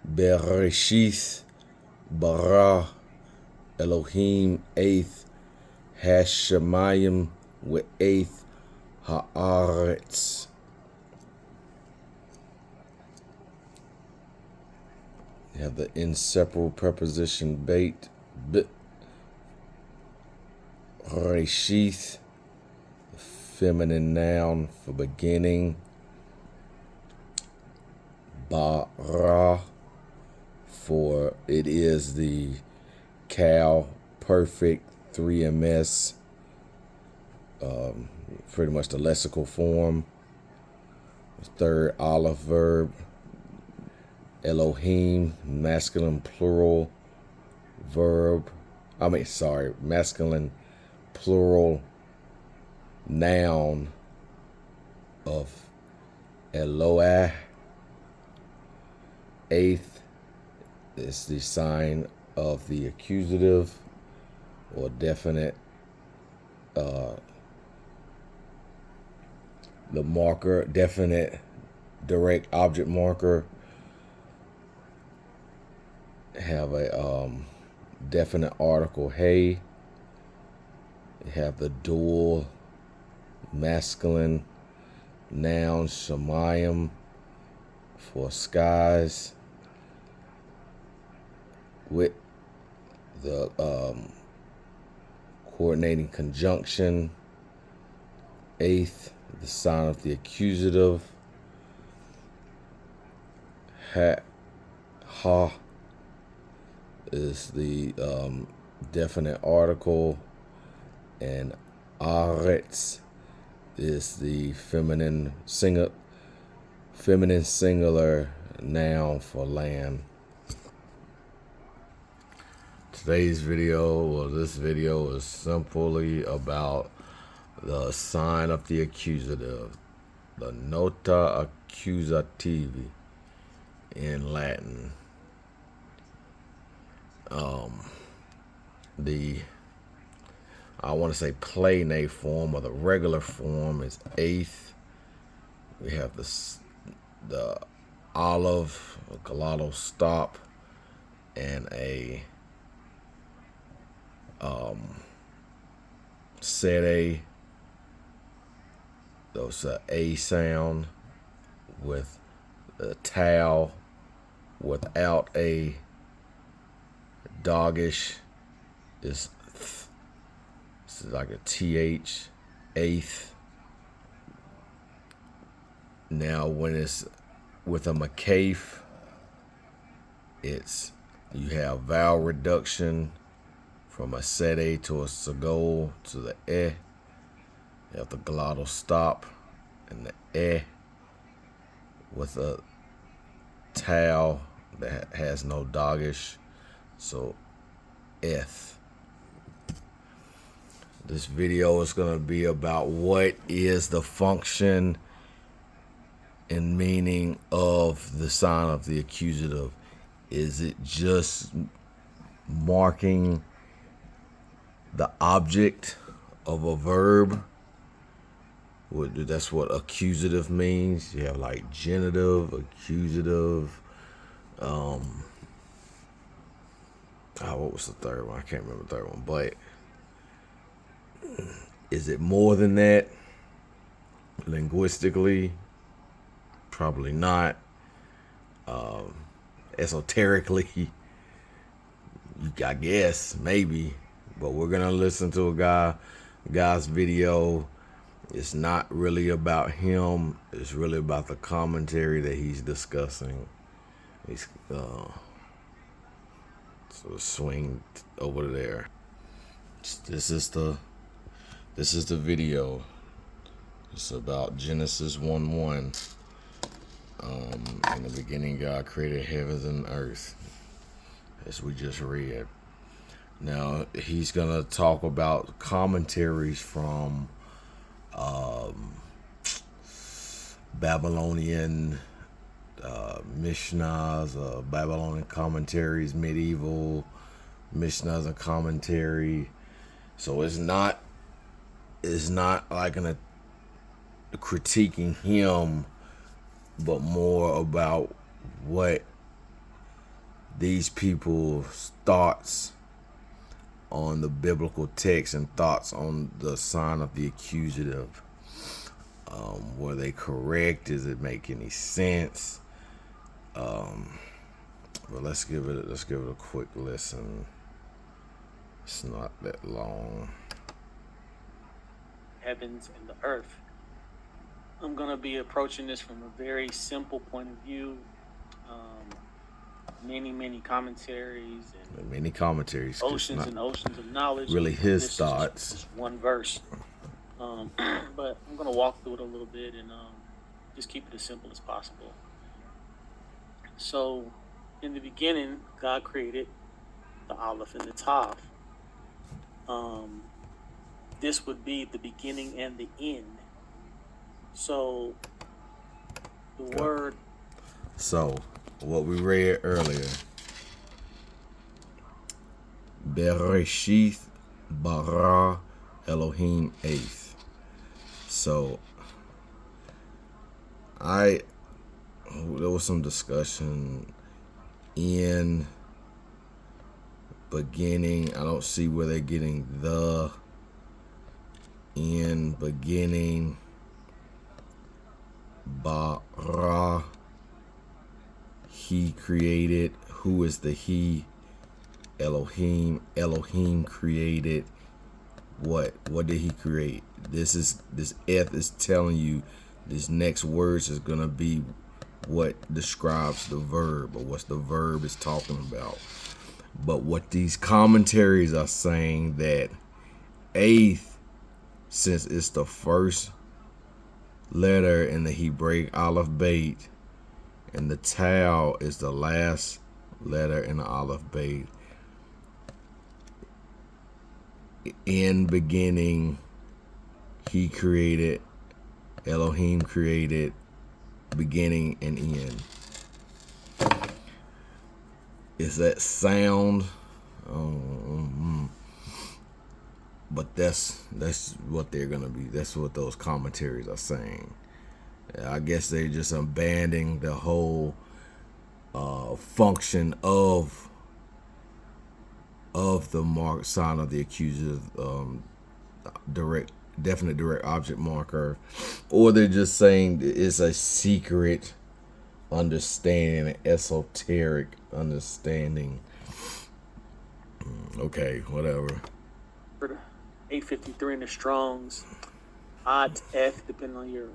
Bereshith bara Elohim eighth Hashemayim with eighth haaretz. You have the inseparable preposition bait, Bereshith, the feminine noun for beginning, bara, for it is the cow perfect 3ms, pretty much the lexical form. Third aleph verb, Elohim, masculine plural verb. Masculine plural noun of Eloah. Eighth is the sign of the accusative or definite, the marker, definite direct object marker. Have a definite article, hey. You have the dual masculine noun, Shemayim, for skies, with the coordinating conjunction. Eighth, the sign of the accusative, ha is the definite article, and aretz is the feminine singular noun for land. This video is simply about the sign of the accusative, the nota accusativi in Latin. I want to say plane form, or the regular form, is eighth. We have the olive, a glottal stop, and a sede. Those a sound with a tau without a doggish is th. This is like a th, eighth. Now when it's with a makaf, you have vowel reduction from a sede to a sagol to the eh. You have the glottal stop and the eh with a tau that has no doggish, so eth. This video is going to be about what is the function and meaning of the sign of the accusative. Is it just marking the object of a verb? That's what accusative means. You have like genitive, accusative. What was the third one? I can't remember the third one. But is it more than that? Linguistically, probably not. Esoterically, I guess, maybe. But we're gonna listen to a guy's video. It's not really about him. It's really about the commentary that he's discussing. He's so swing over there. This is the video. It's about Genesis 1:1. In the beginning, God created heavens and earth, as we just read. Now he's gonna talk about commentaries from Babylonian Mishnahs, Babylonian commentaries, medieval Mishnahs and commentary. So it's not like critiquing him, but more about what these people's thoughts on the biblical text and thoughts on the sign of the accusative. Were they correct? Does it make any sense? But let's give it a quick listen. It's not that long. Heavens and the earth. I'm going to be approaching this from a very simple point of view. Many commentaries and oceans and oceans of knowledge. Really his thoughts. Just one verse. But I'm going to walk through it a little bit and just keep it as simple as possible. So, in the beginning, God created the Aleph and the Tav. This would be the beginning and the end. So, the word. So, what we read earlier, Bereshith bara Elohim eighth. So, there was some discussion in beginning. I don't see where they're getting the in beginning bara. He created. Who is the he? Elohim. Elohim created what? What did he create? This eth is telling you this next words is gonna be what describes the verb, or what the verb is talking about. But what these commentaries are saying, that eighth, since it's the first letter in the Hebraic Aleph Beit, and the Tau is the last letter in the Aleph Beit, in beginning, he created, Elohim created, beginning and end. Is that sound? But that's what they're gonna be. That's what those commentaries are saying. I guess they're just abandoning the whole function of the mark sign of the accusative, definite direct object marker, or they're just saying it's a secret understanding, an esoteric understanding. Okay, whatever. 853 in the Strongs, At F, depending on your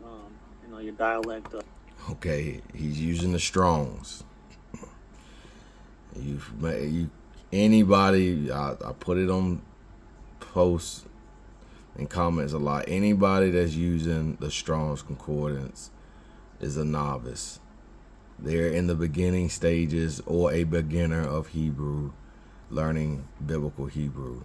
dialect. Okay, he's using the Strongs. Anybody, I put it on posts and comments a lot. Anybody that's using the Strong's Concordance is a novice. They're in the beginning stages or a beginner of Hebrew, learning biblical Hebrew.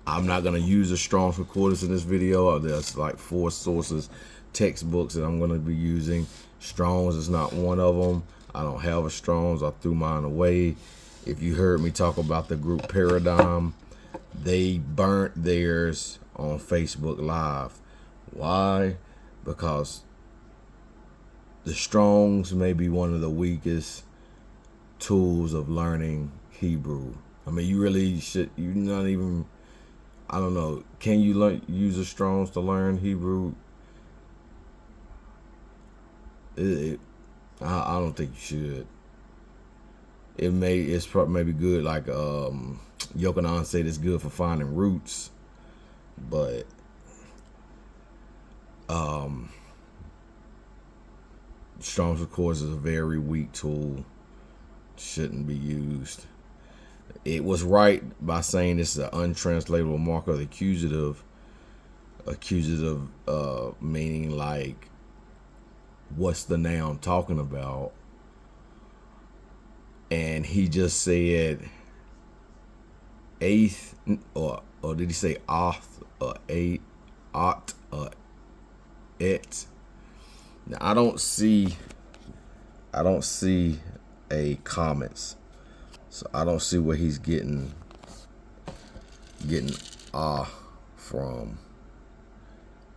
I'm not going to use the Strong's Concordance in this video. There's like 4 sources, textbooks that I'm going to be using. Strong's is not one of them. I don't have a Strong's. I threw mine away. If you heard me talk about the group Paradigm, they burnt theirs on Facebook Live. Why? Because the Strong's may be one of the weakest tools of learning Hebrew. I mean, you really should. You're not even. I don't know. Can you use the Strong's to learn Hebrew? I don't think you should. It's probably maybe good, like Yochanan said, it's good for finding roots, but Strong's Concordance is a very weak tool. Shouldn't be used. It was right by saying this is an untranslatable marker of the accusative. Accusative meaning like, what's the noun talking about? And he just said eighth, or did he say oth, or eight, ot, or et? Now I don't see a comments, so I don't see where he's getting from.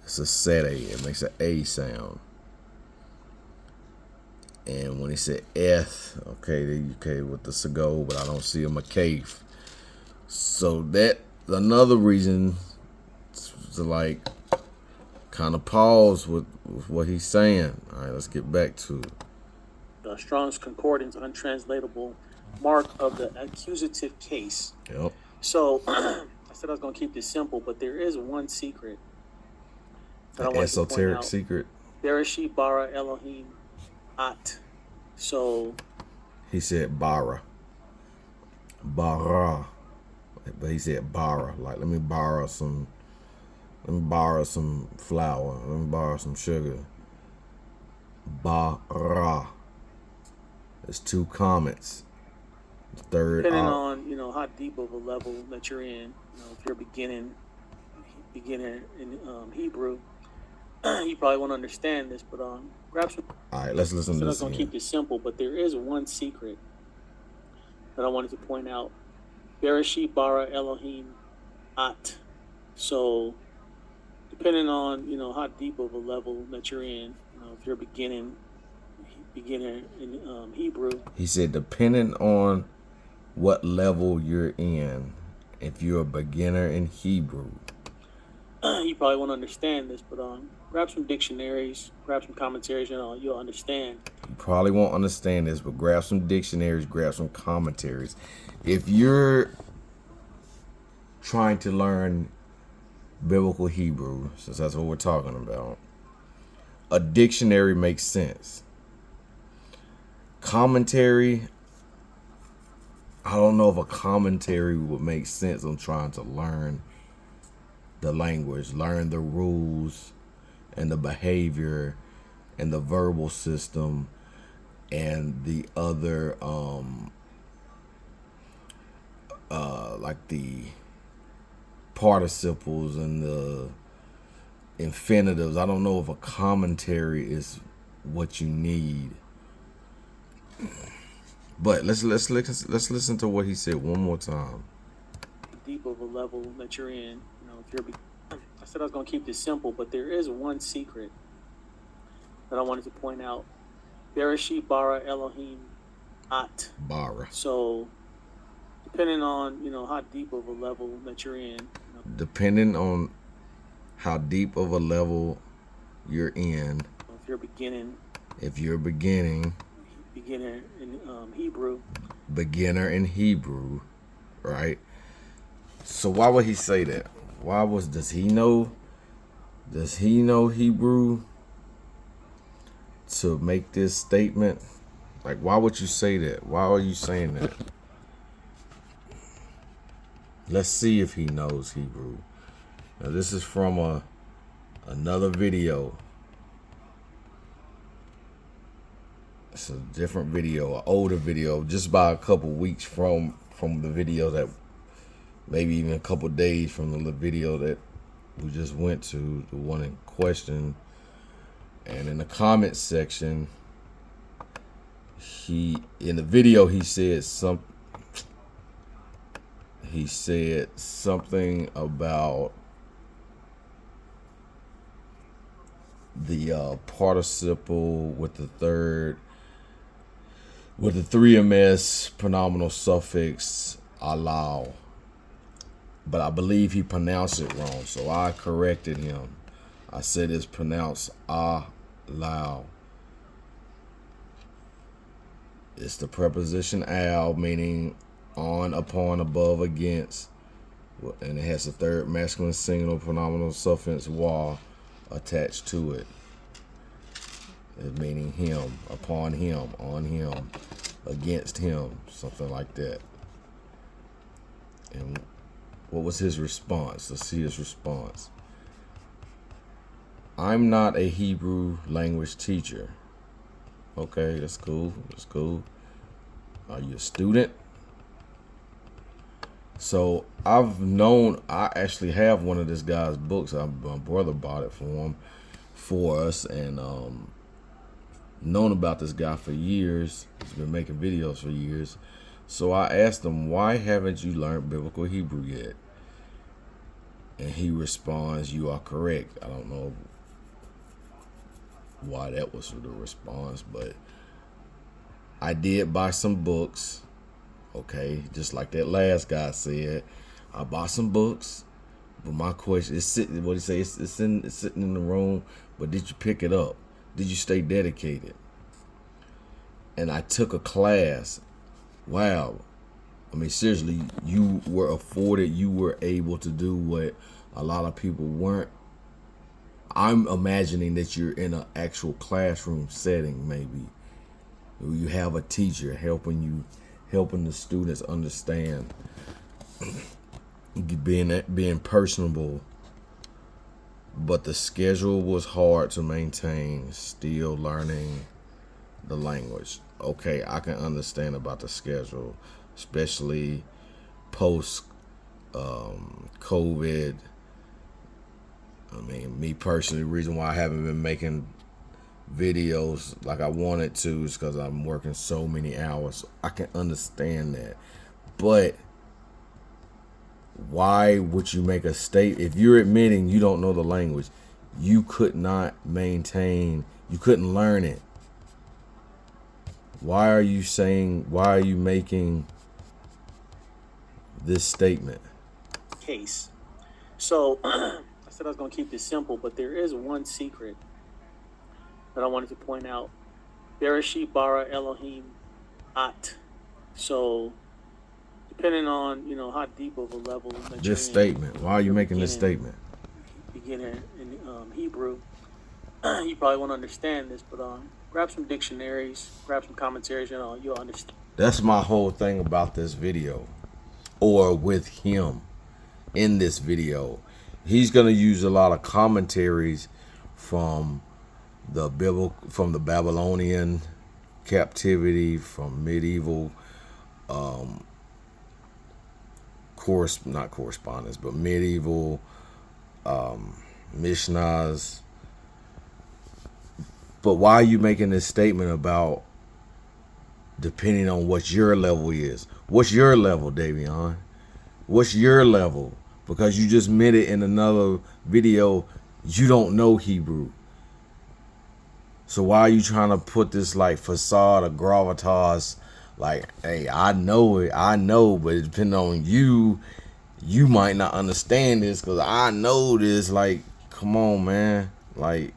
It's a set A. It makes an A sound. And when he said eth, okay, with the sago, but I don't see a makaf. So that another reason to like kind of pause with what he's saying. All right, let's get back to it. Strong's Concordance, untranslatable mark of the accusative case. Yep. So I said I was going to keep this simple, but there is one secret that I An want to point esoteric out. secret. Bereshit bara Elohim at. So He said bara. Bara. But he said bara. Like, let me borrow some flour. Let me borrow some sugar. Bara. There's two comments. The third depending on how deep of a level that you're in, if you're beginner in Hebrew, you probably won't understand this, but grab some. All right, let's listen to this. I'm gonna keep this simple, but there is one secret that I wanted to point out. Bereshit bara Elohim at. So depending on how deep of a level that you're in, if you're beginner in Hebrew. He said, depending on what level you're in, if you're a beginner in Hebrew. You probably won't understand this, but grab some dictionaries, grab some commentaries, you'll understand. You probably won't understand this, but grab some dictionaries, grab some commentaries. If you're trying to learn biblical Hebrew, since that's what we're talking about, a dictionary makes sense. Commentary, I don't know if a commentary would make sense on trying to learn the language, learn the rules and the behavior and the verbal system and the other like the participles and the infinitives. I don't know if a commentary is what you need. But let's listen to what he said one more time. Deep of a level that you're in, if you're. I said I was going to keep this simple, but there is one secret that I wanted to point out. Bereshit bara Elohim at. Bara. So depending on how deep of a level that you're in. Depending on how deep of a level you're in. If you're beginning. Beginner in Hebrew. Beginner in Hebrew, right? So why would he say that? Does he know Hebrew to make this statement? Like, why would you say that? Why are you saying that? Let's see if he knows Hebrew. Now, this is from another video. It's a different video, an older video, just by a couple weeks from the video that, maybe even a couple days from the video that we just went to, the one in question. And in the comment section, in the video he said something about the participle with the 3ms pronominal suffix allow, but I believe he pronounced it wrong, so I corrected him. I said it's pronounced allow. It's the preposition al, meaning on, upon, above, against, and it has the 3rd masculine singular pronominal suffix wa attached to it. It's meaning him, upon him, on him, against him, something like that. And what was his response? Let's see his response. I'm not a Hebrew language teacher. Okay, that's cool. That's cool. Are you a student? So I actually have one of this guy's books. My brother bought it for us, and known about this guy for years. He's been making videos for years. So I asked him, why haven't you learned biblical Hebrew yet? And he responds, you are correct. I don't know why that was the response, but I did buy some books. Okay, just like that last guy said, I bought some books. But my question is sitting. What he say? It's sitting in the room. But did you pick it up? Did you stay dedicated? And I took a class. Wow. I mean, seriously, you were afforded. You were able to do what a lot of people weren't. I'm imagining that you're in an actual classroom setting, maybe. You have a teacher helping the students understand. Being personable, but the schedule was hard to maintain. Still learning the language. Okay, I can understand about the schedule, especially post COVID. I mean, me personally, the reason why I haven't been making videos like I wanted to is because I'm working so many hours. I can understand that, but why would you make a state if you're admitting you don't know the language? You could not maintain, you couldn't learn it. Why are you making this statement? Case. So I said I was going to keep this simple, but there is one secret that I wanted to point out. Bereshit bara Elohim at. So depending on, how deep of a level that This statement. Why are you making this statement? Beginner in Hebrew, you probably won't understand this, but grab some dictionaries, grab some commentaries, you'll understand. That's my whole thing about this video, or with him in this video. He's gonna use a lot of commentaries from the Babylonian captivity, from medieval not correspondence, but medieval Mishnahs. But why are you making this statement about depending on what your level is? What's your level, Davion? What's your level? Because you just admitted in another video you don't know Hebrew. So why are you trying to put this like facade of gravitas? Like, hey, I know, but depending on you might not understand this because I know this. Like, come on, man. Like,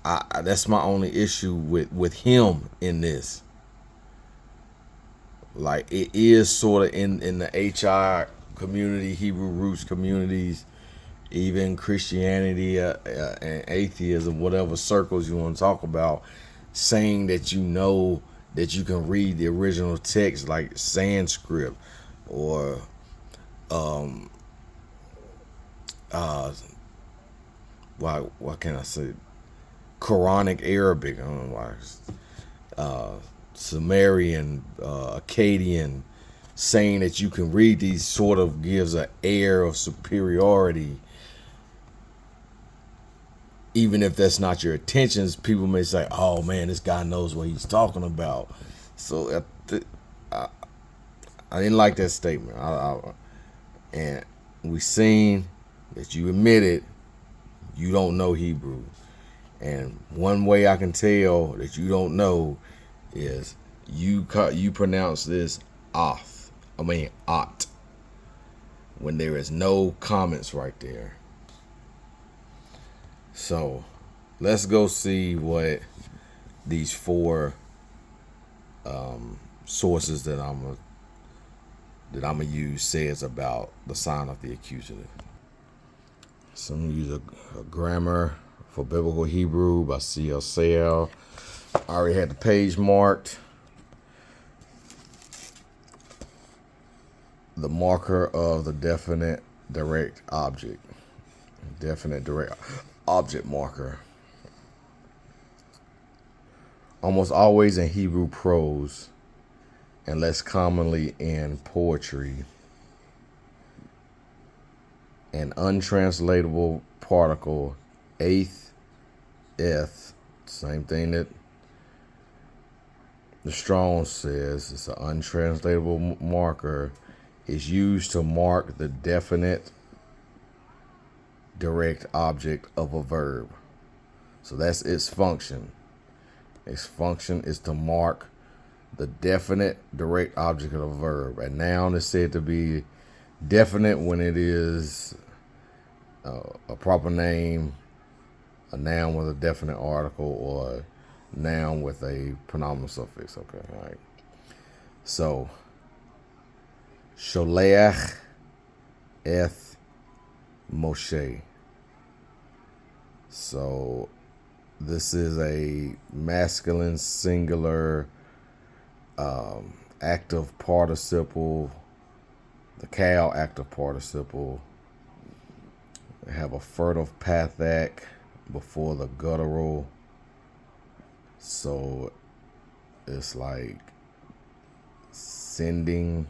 that's my only issue with him in this. Like, it is sort of in the HI community, Hebrew roots communities, even Christianity and atheism, whatever circles you want to talk about, saying that you know that you can read the original text like Sanskrit or what can I say? Quranic Arabic. I don't know why. Sumerian, Akkadian, saying that you can read these sort of gives an air of superiority. Even if that's not your intentions, people may say, oh man, this guy knows what he's talking about. So I didn't like that statement. And we seen that you admitted you don't know Hebrew. And one way I can tell that you don't know is you pronounce this at, when there is no comments right there. So let's go see what these four sources that I'm gonna use says about the sign of the accusative. So I'm gonna use a grammar for biblical Hebrew by C.L. Sale. I already had the page marked. The marker of the definite direct object. Definite direct object marker. Almost always in Hebrew prose, and less commonly in poetry. An untranslatable particle, eighth, same thing that the Strong's says, it's an untranslatable marker, is used to mark the definite direct object of a verb. So that's its function. Its function is to mark the definite direct object of a verb. A noun is said to be definite when it is a proper name, a noun with a definite article, or a noun with a pronominal suffix. Okay, all right. So, Sholeach eth Moshe. So, this is a masculine singular active participle, the cow active participle. They have a furtive pathak before the guttural. So it's like sending.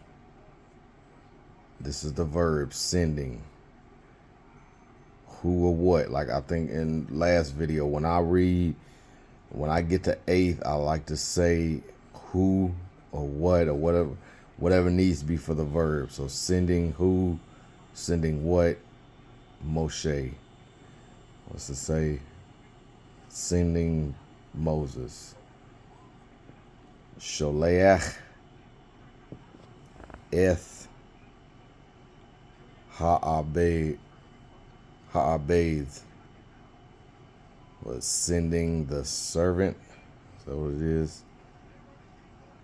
This is the verb, sending. Who or what? Like I think in last video, when I get to eighth, I like to say who or what or whatever needs to be for the verb. So sending who, sending what, Moshe. What's it say? Sending Moses. Sholeach eth ha'abed was sending the servant. Is that what it is?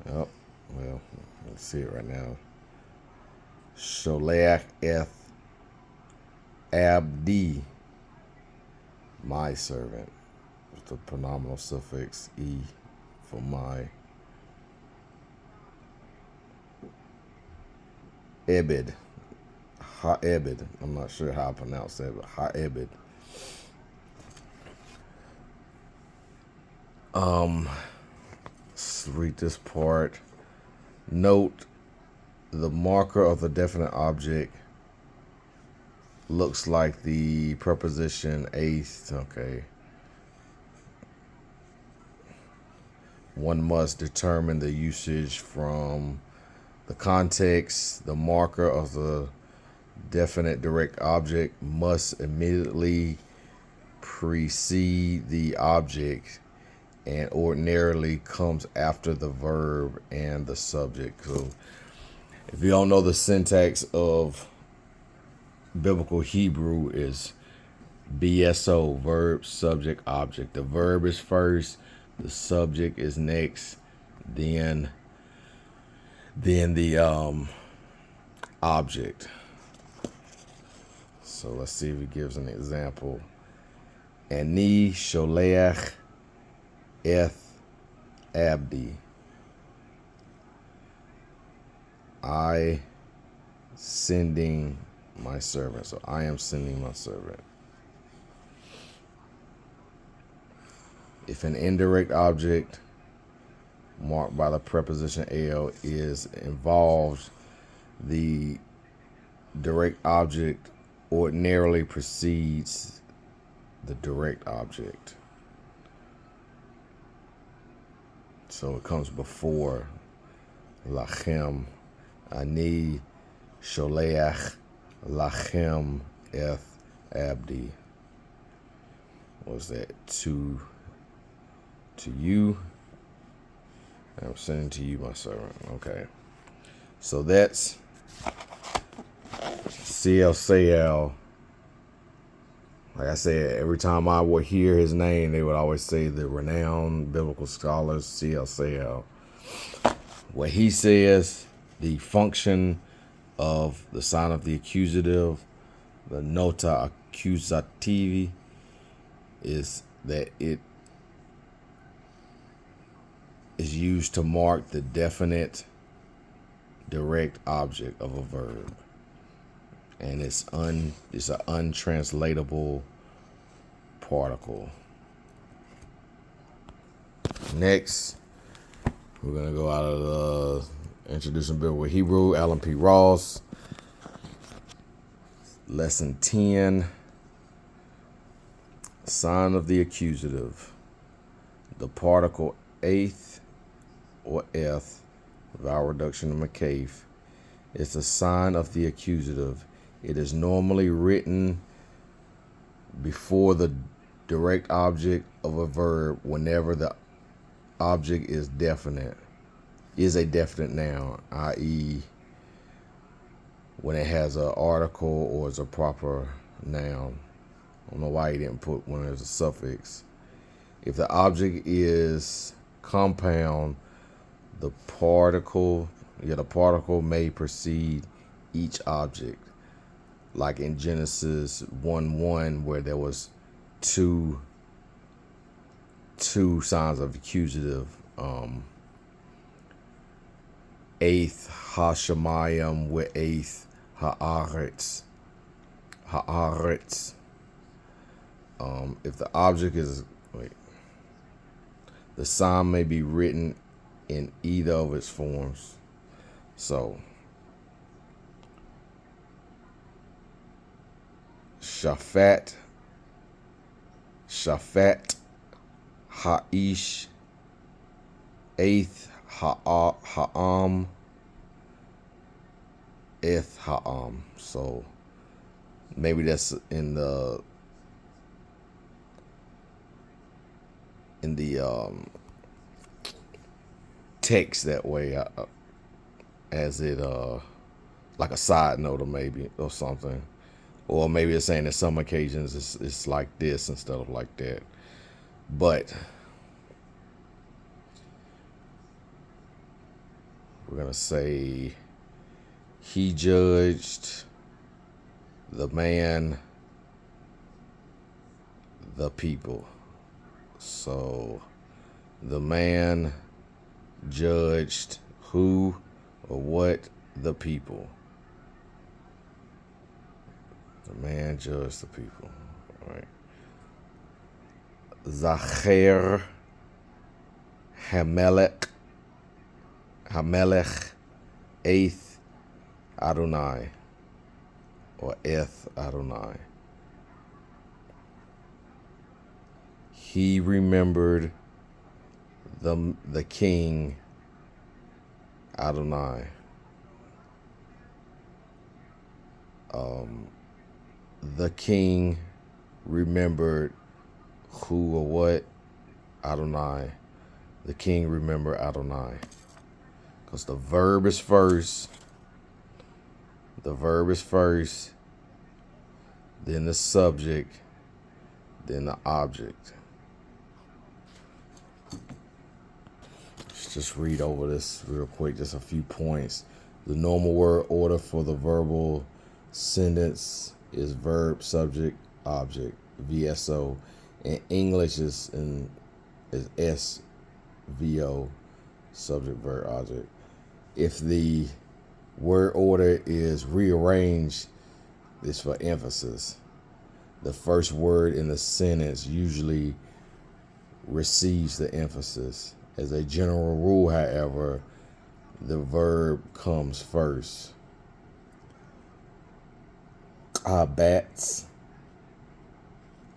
Oh, well, let's see it right now. Sholeach eth abdi, my servant, with the pronominal suffix e for my. Ebed, ha'ebed. I'm not sure how I pronounce that, but ha'ebed. Let's read this part. Note the marker of the definite object looks like the preposition eighth. Okay. One must determine the usage from the context. The marker of the definite direct object must immediately precede the object and ordinarily comes after the verb and the subject. So if you don't know, the syntax of biblical Hebrew is BSO, verb, subject, object. The verb is first, the subject is next, then the object. So let's see if he gives an example. Ani sholeach eth abdi. I sending my servant. So I am sending my servant. If an indirect object marked by the preposition el is involved, the direct object ordinarily precedes the direct object. So it comes before lachem. Ani sholeach lachem eth abdi. What's that? To you. I'm sending to you my servant. Okay. So that's CLCL. Like I said, every time I would hear his name, they would always say the renowned biblical scholars, CLCL. What he says, the function of the sign of the accusative, the nota accusativi, is that it is used to mark the definite direct object of a verb. And it's an untranslatable particle. Next, we're going to go out of the Introducing Biblical Hebrew, Alan P. Ross. Lesson 10, sign of the accusative. The particle eighth or eth, vowel reduction of McCafe, is the sign of the accusative. It is normally written before the direct object of a verb whenever the object is a definite noun, i.e. when it has an article or is a proper noun. I don't know why he didn't put when there's a suffix. If the object is compound, the particle may precede each object. Like in Genesis 1:1, where there was two signs of accusative. Eighth Hashemayim with eighth Haaretz. If the object is the sign may be written in either of its forms. So Shaphat, Ha'ish, eighth Ha'am, Eth Ha'am. So maybe that's in the text that way, as it like a side note, or maybe or something, or maybe it's saying that some occasions it's like this instead of like that. But we're gonna say he judged the man, the people. So the man judged who or what? The people. The man judged the people. All right. Zacher Hamelech, eighth Adonai, or Eth Adonai. He remembered the king Adonai. The king remembered who or what? Adonai. The king remembered Adonai. Because the verb is first. Then the subject, then the object. Let's just read over this real quick, just a few points. The normal word order for the verbal sentence is verb, subject, object, VSO. In English is SVO, subject, verb, object. If the word order is rearranged, it's for emphasis. The first word in the sentence usually receives the emphasis. As a general rule, however, the verb comes first. Kabatz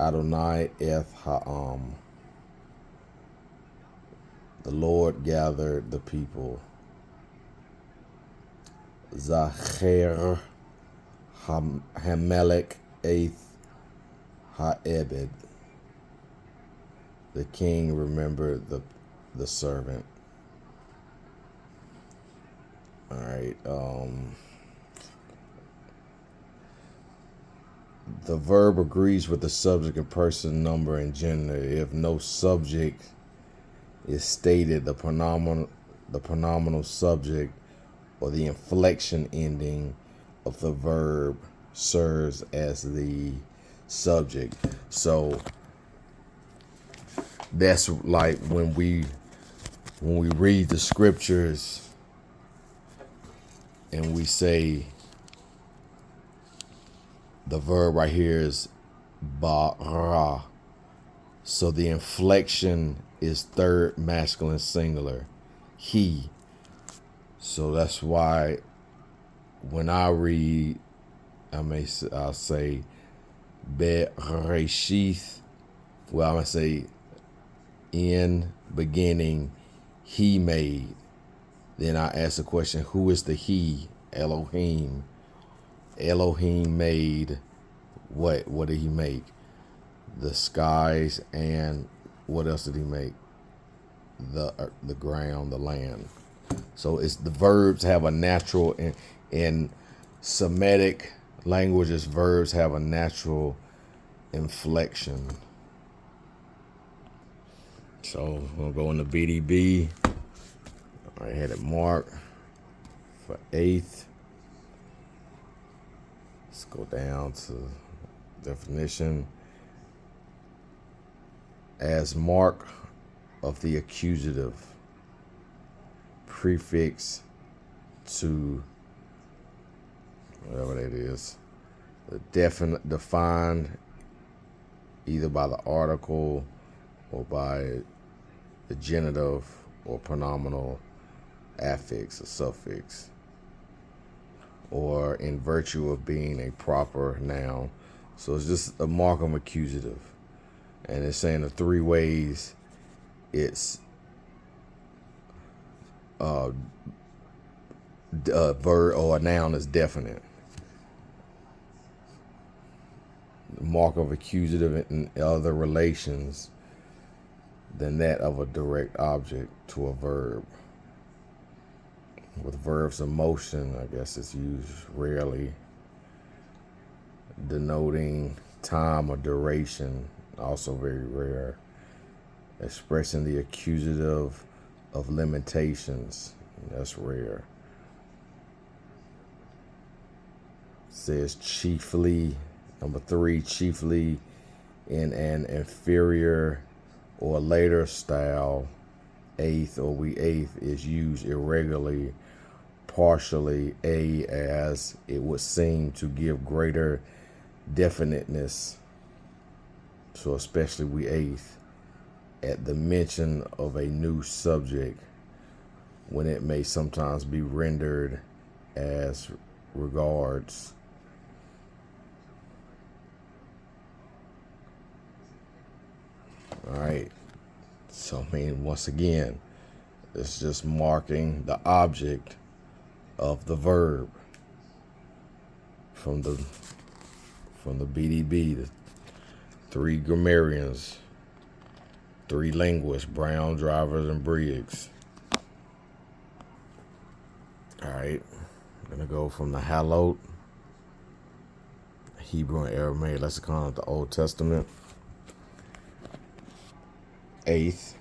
Adonai Eth Ha'am. The Lord gathered the people. Zacher Hamelech Eth Ha'ebed. The king remembered the servant. All right. The verb agrees with the subject and person, number, and gender. If no subject is stated, the pronominal subject or the inflection ending of the verb serves as the subject. So that's like when we read the scriptures and we say the verb right here is bara. So the inflection is third masculine singular, he. So that's why when I read, I'll say Bereshith. Well, I'm gonna say in beginning he made. Then I ask the question, who is the he? Elohim. Elohim made what? What did he make? The skies, and what else did he make? the ground, the land. So it's the verbs have a natural in Semitic languages. Verbs have a natural inflection. So we'll go into BDB. I had it marked for eighth. Let's go down to definition. As mark of the accusative, prefix to whatever that is, the defined either by the article or by the genitive or pronominal affix or suffix, or in virtue of being a proper noun. So it's just a mark of accusative. And it's saying the three ways it's verb or a noun is definite. Mark of accusative in other relations than that of a direct object to a verb. With verbs of motion, I guess it's used rarely, denoting time or duration, also very rare. Expressing the accusative of limitations, that's rare. It says chiefly, number 3, chiefly in an inferior or later style. Eighth or we eighth is used irregularly, partially as it would seem to give greater definiteness. So especially we eighth at the mention of a new subject, when it may sometimes be rendered as regards. All right. So, I mean, once again, it's just marking the object of the verb from the BDB, the 3 grammarians, 3 linguists, Brown, Drivers, and Briggs. All right, I'm gonna go from the Halot, Hebrew and Aramaic lexicon of the Old Testament. Eighth,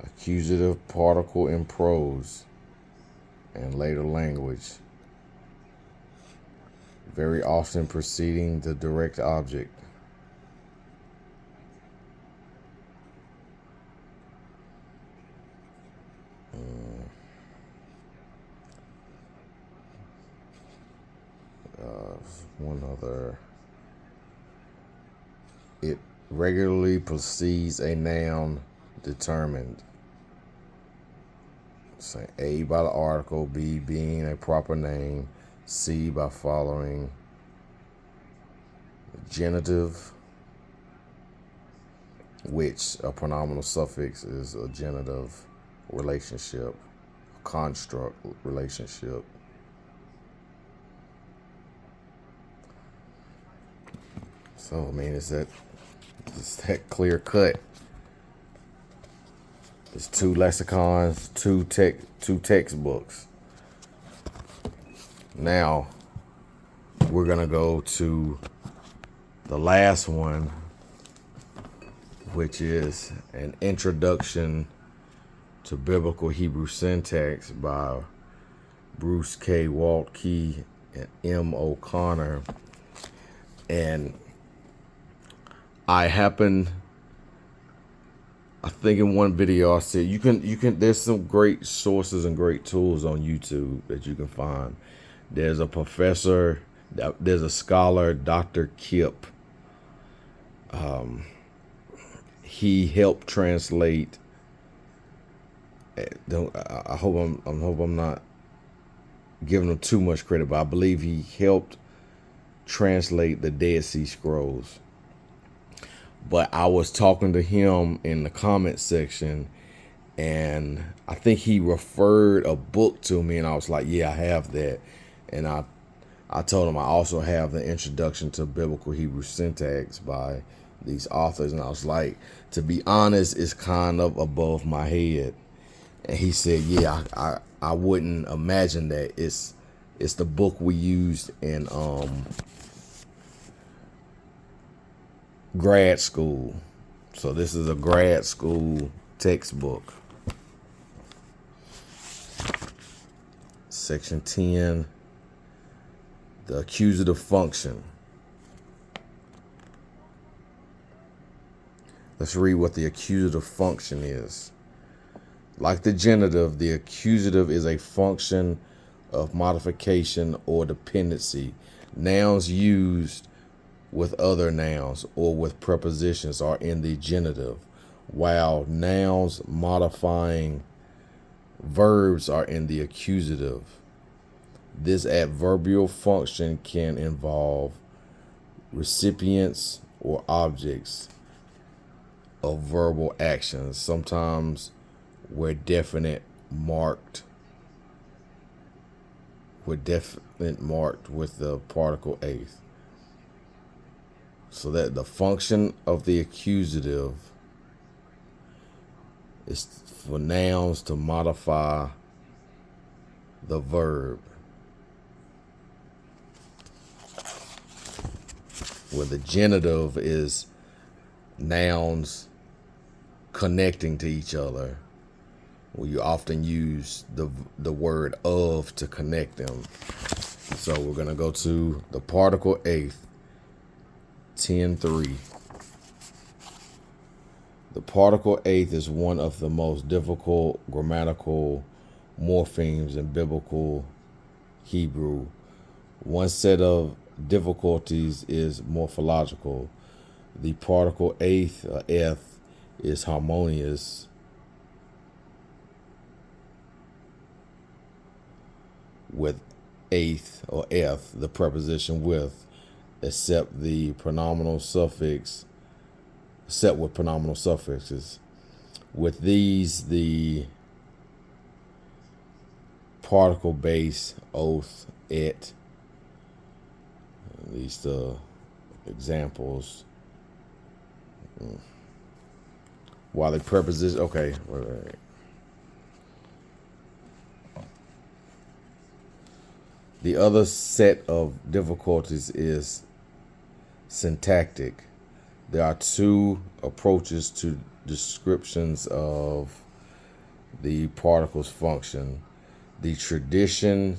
accusative particle in prose and later language, very often preceding the direct object. One other. It regularly precedes a noun determined. Say A by the article, B being a proper name, C by following the genitive, which a pronominal suffix is a genitive relationship, a construct relationship. So I mean, it's that clear cut. There's 2 lexicons, 2 textbooks. Now we're gonna go to the last one, which is an introduction to biblical Hebrew syntax by Bruce K. Waltke and M. O'Connor. And I think in one video I said you can there's some great sources and great tools on YouTube that you can find. There's a professor, there's a scholar, Dr. Kip. He helped translate. I hope I'm not giving him too much credit, but I believe he helped translate the Dead Sea Scrolls. But I was talking to him in the comment section, and I think he referred a book to me, and I was like, yeah, I have that. And I told him I also have the Introduction to Biblical Hebrew Syntax by these authors, and I was like, to be honest, it's kind of above my head. And he said, yeah, I wouldn't imagine that. It's the book we used in grad school. So this is a grad school textbook. Section 10, the accusative function. Let's read what the accusative function is. Like the genitive, the accusative is a function of modification or dependency. Nouns used with other nouns or with prepositions are in the genitive, while nouns modifying verbs are in the accusative. This adverbial function can involve recipients or objects of verbal actions, sometimes where definite marked with the particle eighth. So that the function of the accusative is for nouns to modify the verb, where the genitive is nouns connecting to each other. Well, you often use the word of to connect them. So we're going to go to the particle eighth, 10.3. The particle eighth is one of the most difficult grammatical morphemes in biblical Hebrew. One set of difficulties is morphological. The particle eighth, eth, is harmonious with eighth or eth, the preposition with, except with pronominal suffixes. With these, the particle base, oath, et. These the examples. While the preposition, okay, wait. The other set of difficulties is syntactic. There are two approaches to descriptions of the particle's function. The tradition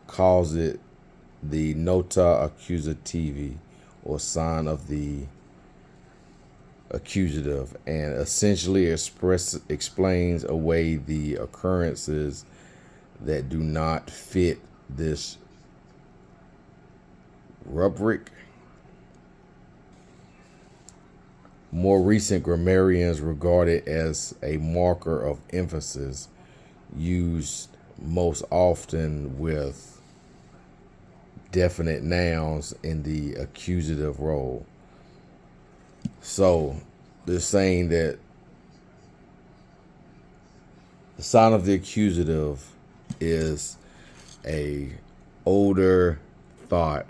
calls it the nota accusativi, or sign of the accusative, and essentially explains away the occurrences that do not fit this rubric. More recent grammarians regard it as a marker of emphasis, used most often with definite nouns in the accusative role. So they're saying that the sign of the accusative is a older thought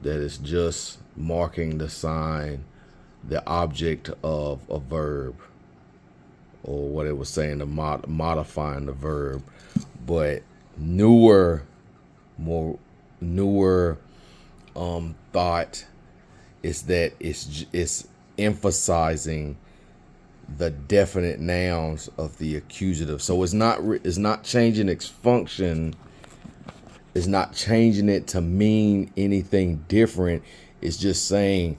that is just marking the sign, the object of a verb, or what it was saying, modifying the verb. But newer thought is that it's emphasizing the definite nouns of the accusative. So it's not changing its function. It's not changing it to mean anything different. It's just saying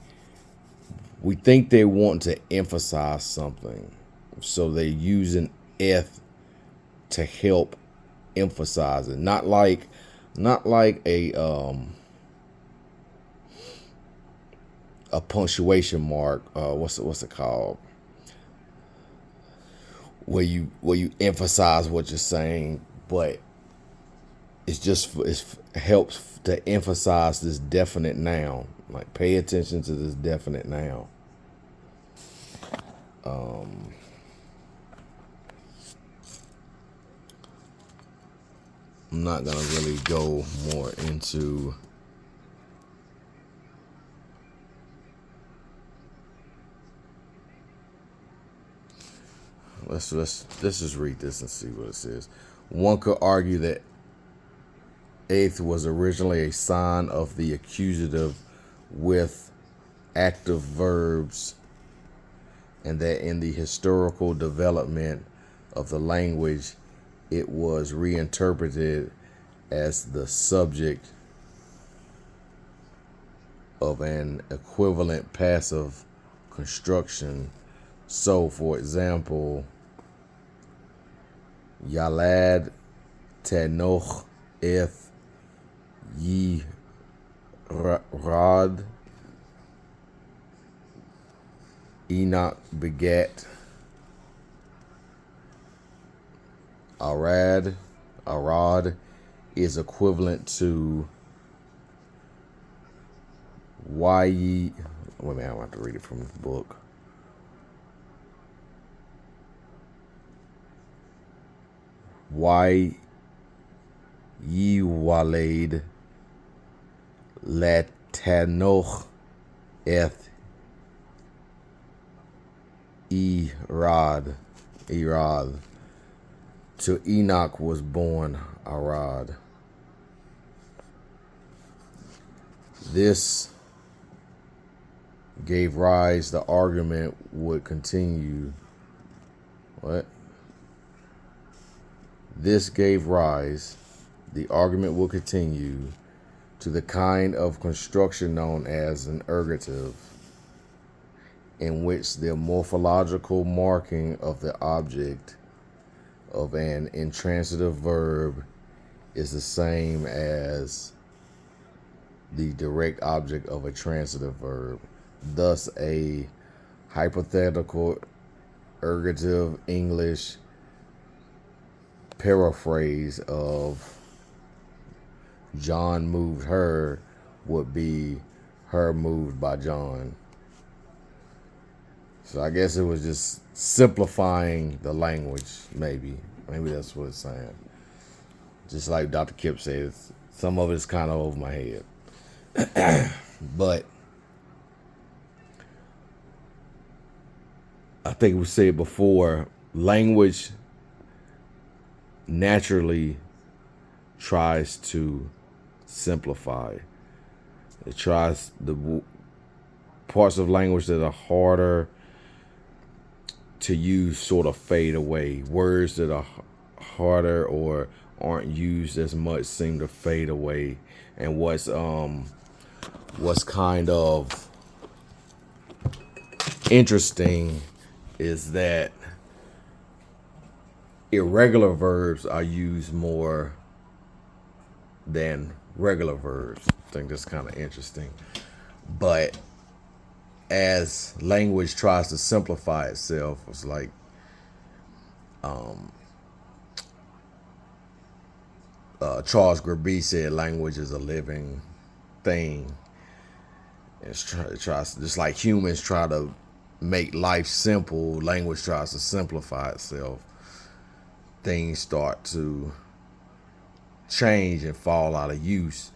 we think they want to emphasize something, so they're using eth to help emphasize it. Not like a punctuation mark. What's it called? Where you emphasize what you're saying, but it helps to emphasize this definite noun. Like, pay attention to this definite noun. I'm not gonna really go more into let's just read this and see what it says. One could argue that eighth was originally a sign of the accusative with active verbs, and that in the historical development of the language, it was reinterpreted as the subject of an equivalent passive construction. So, for example, Yalad Tenoch Eth Yi Rad, Enoch begat Arad. Arad is equivalent to Wait a minute, I don't have to read it from the book. Why ye walade latanoch eth Erad. To Enoch was born Arad. This gave rise, the argument would continue. What? This gave rise, the argument will continue, to the kind of construction known as an ergative, in which the morphological marking of the object of an intransitive verb is the same as the direct object of a transitive verb. Thus, a hypothetical ergative English paraphrase of John moved her would be her moved by John. So I guess it was just simplifying the language, maybe. Maybe that's what it's saying. Just like Dr. Kip said, some of it's kind of over my head. But I think we said before, language naturally tries to simplify. It tries, the parts of language that are harder to use sort of fade away. Words that are harder or aren't used as much seem to fade away. And what's kind of interesting is that irregular verbs are used more than regular verbs. I think that's kind of interesting. But as language tries to simplify itself, it's like Charles Graby said, language is a living thing. It tries to, just like humans try to make life simple, language tries to simplify itself. Things start to change and fall out of use.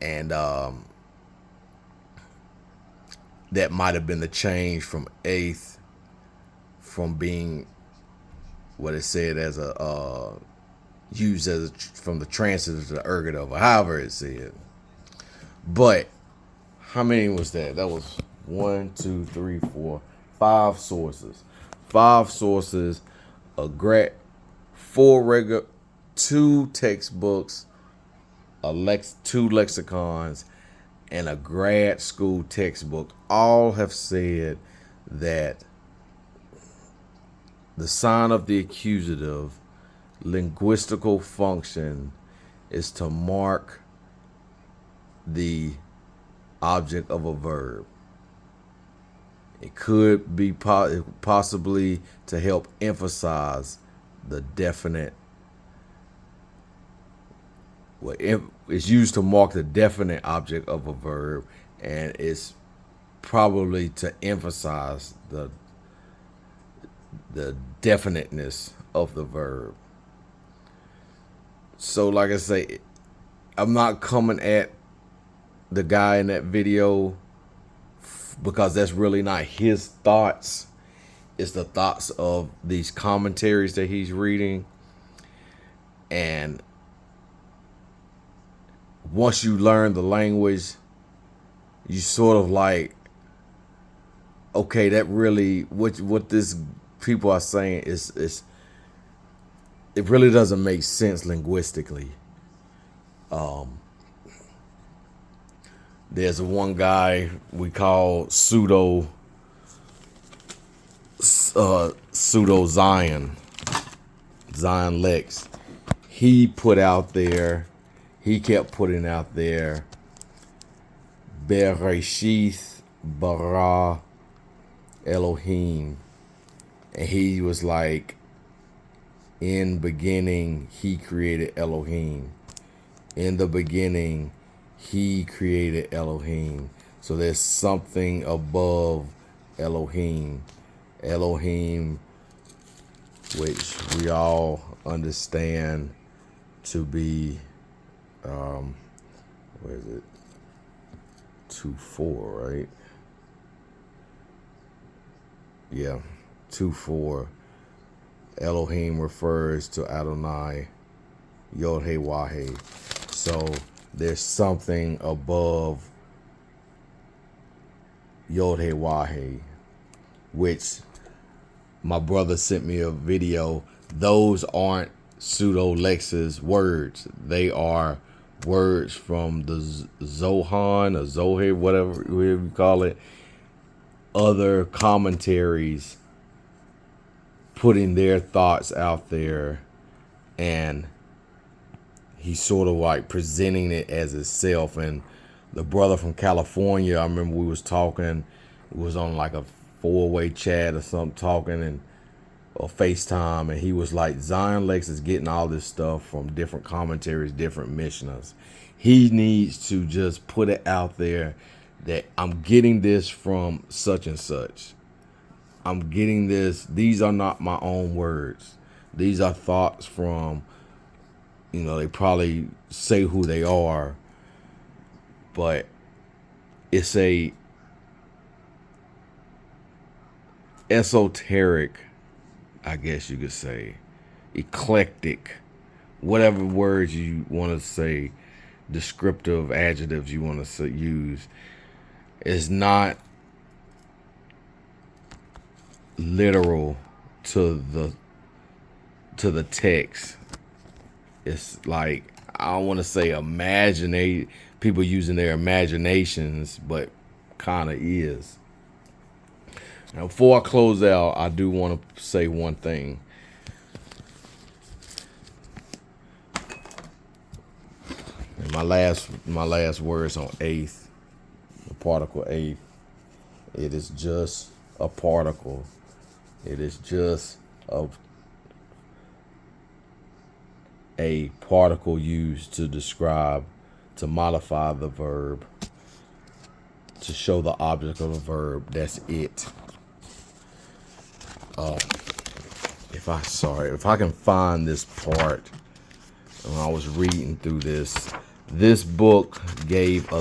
And that might have been the change from eighth, from being what it said as a used as from the transitive to the ergative, or however it said. But how many was that? That was 1, 2, 3, 4, 5 sources. 5 sources, four 2 textbooks, 2 lexicons, and a grad school textbook. All have said that the sign of the accusative linguistical function is to mark the object of a verb. It could be possibly to help emphasize the definite. Well, it's used to mark the definite object of a verb, and it's probably to emphasize the definiteness of the verb. So, like I say, I'm not coming at the guy in that video because that's really not his thoughts. it's the thoughts of these commentaries that he's reading. And once you learn the language, you sort of like, okay, that really what this people are saying is it really doesn't make sense linguistically. There's one guy we call pseudo Zion Lex. He kept putting out there Bereshith bara Elohim, and he was like, in beginning he created Elohim. In the beginning he created Elohim. So there's something above Elohim. Elohim, which we all understand to be, where is it? 2:4, right? Yeah, 2:4. Elohim refers to Adonai, Yod He Wah-He. So there's something above Yod He Wah-He, which my brother sent me a video. Those aren't pseudo Lex's words. They are words from the Zohan or Zohar, whatever you call it, other commentaries putting their thoughts out there, and he's sort of like presenting it as itself. And the brother from California, I remember we was talking, it was on like a 4-way chat or something, talking or FaceTime, and he was like, Zion Lex is getting all this stuff from different commentaries, different missioners. He needs to just put it out there that I'm getting this from such and such. I'm getting this. These are not my own words. These are thoughts from, they probably say who they are, but it's a esoteric, I guess you could say, eclectic, whatever words you want to say, descriptive adjectives you want to use, is not literal to the text. It's like, I don't want to say people using their imaginations, but kind of is. Now, before I close out, I do want to say one thing. And my last words on eighth, the particle eighth. It is just a particle. It is just a particle used to describe, to modify the verb, to show the object of the verb. That's it. If I can find this part, when I was reading through this book gave a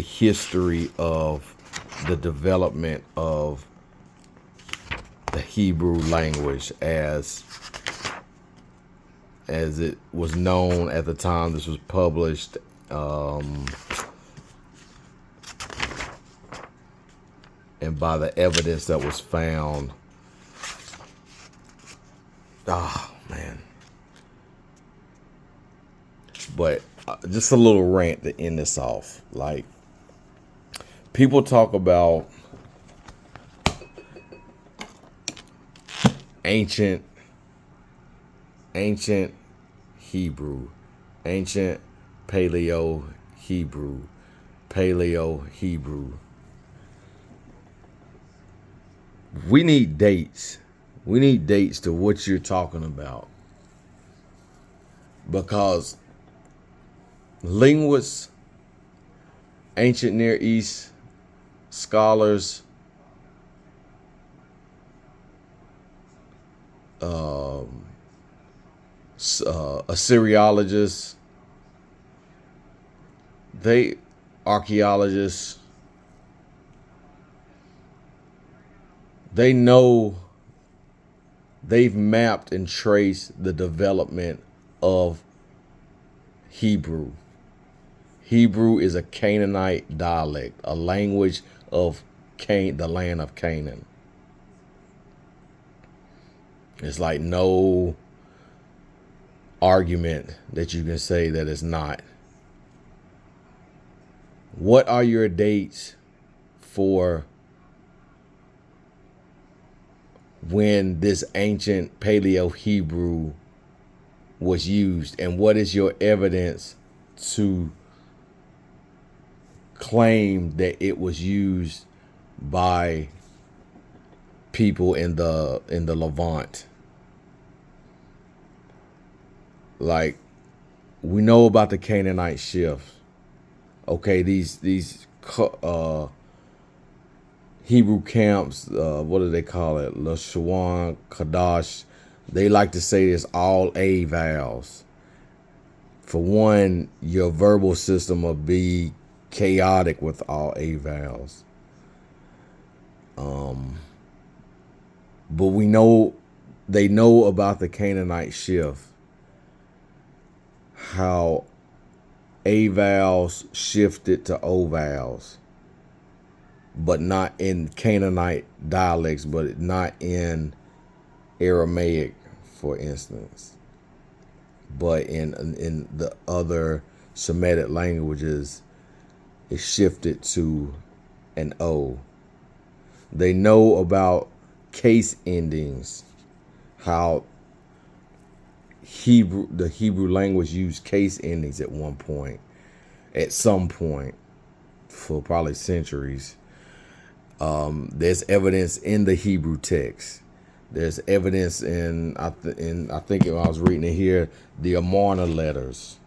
history of the development of the Hebrew language as it was known at the time this was published. And by the evidence that was found. Oh, man. But just a little rant to end this off. Like, people talk about ancient Hebrew, ancient Paleo Hebrew. We need dates. We need dates to what you're talking about. Because linguists, ancient Near East scholars, Assyriologists, archaeologists, they know, they've mapped and traced the development of Hebrew. Hebrew is a Canaanite dialect, a language of the land of Canaan. It's like no argument that you can say that it's not. What are your dates for when this ancient Paleo Hebrew was used, and what is your evidence to claim that it was used by people in the Levant? Like, we know about the Canaanite shift. Okay, these Hebrew camps, what do they call it? Lashawan, Kadash. They like to say it's all A vowels. For one, your verbal system will be chaotic with all A vowels. But we know, they know about the Canaanite shift, how A vowels shifted to O vowels, but not in Canaanite dialects, but not in Aramaic, for instance. But in the other Semitic languages, it shifted to an O. They know about case endings, how the Hebrew language used case endings at one point, at some point, for probably centuries. There's evidence in the Hebrew text. There's evidence in I think I was reading it here, the Amarna letters,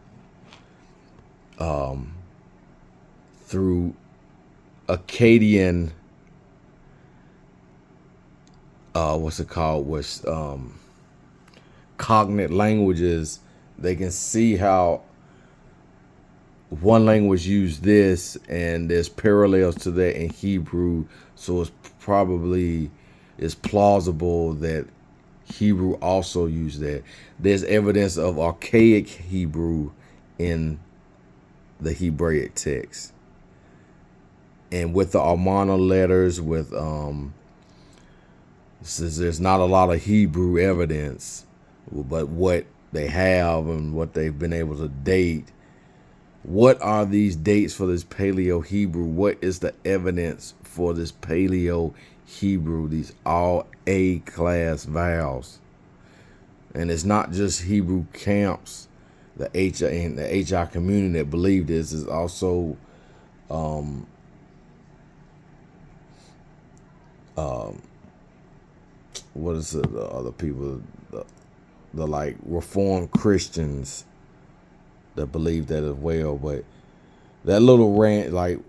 through Akkadian, cognate languages. They can see how one language used this, and there's parallels to that in Hebrew. So it's plausible that Hebrew also used that. There's evidence of archaic Hebrew in the Hebraic text. And with the Amarna letters, since there's not a lot of Hebrew evidence, but what they have and what they've been able to date, what are these dates for this Paleo Hebrew? What is the evidence for this Paleo Hebrew, these all A class vowels? And it's not just Hebrew camps, the HI community that believe this. Is also what is it, the other people, the like Reformed Christians that believe that as well. But that little rant, like,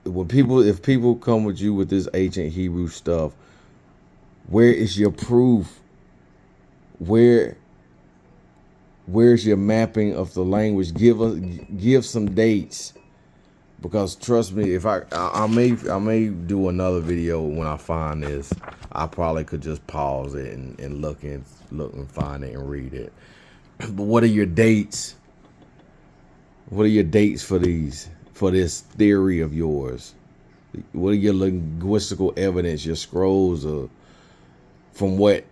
if people come with you with this ancient Hebrew stuff, where is your proof? Where's your mapping of the language? Give some dates, because trust me, if I may do another video when I find this. I probably could just pause it and look and find it and read it. But what are your dates? What are your dates for this theory of yours? What are your linguistical evidence, your scrolls of, from what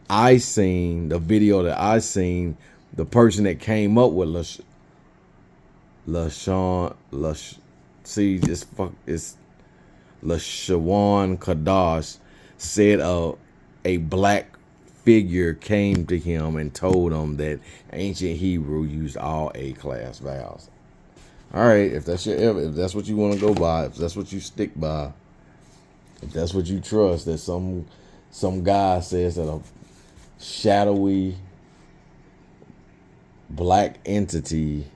I seen, the video that I seen, the person that came up with Lashawan Kadash said a black figure came to him and told him that ancient Hebrew used all A class vowels. All right, if that's what you want to go by, if that's what you stick by, if that's what you trust, that some guy says that a shadowy black entity,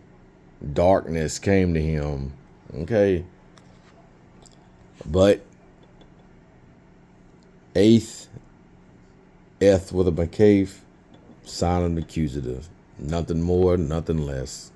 darkness, came to him, okay. But eth with a makaf, silent accusative, nothing more, nothing less.